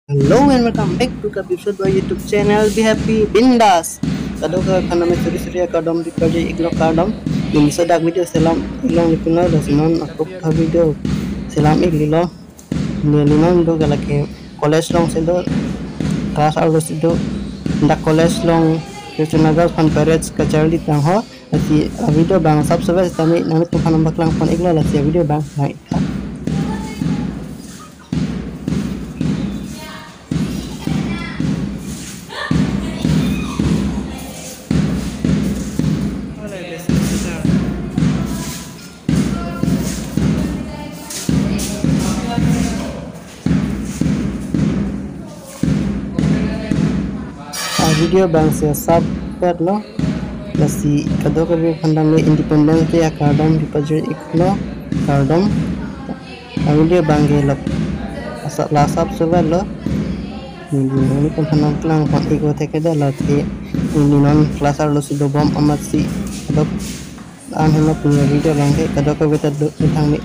Hello and welcome back to the episode by YouTube channel Be Happy Bindas. Kado ka kana may suri kadam di kaje iglo kadam. Ini sedak video selam ilong ipuna do sinon aku ka video selam iglilo. Ni linon do galake college long sedo class aldo sedo ndak college long Krishnagar fan parents kacharli tang ho. Ati video bang subscribe tami namit tu fanam baklang fan iglo la video bang na video bang se sub per lo lasi kado ka bi khandam le independence ya kardam di pajur iklo kardam video bang ge lo asap la sub sever lo ni kon khandam klang kon ego theke da lo thi ni non class ar lo si do bom amat si kado an helo punya video bang ge kado ka beta do thang mi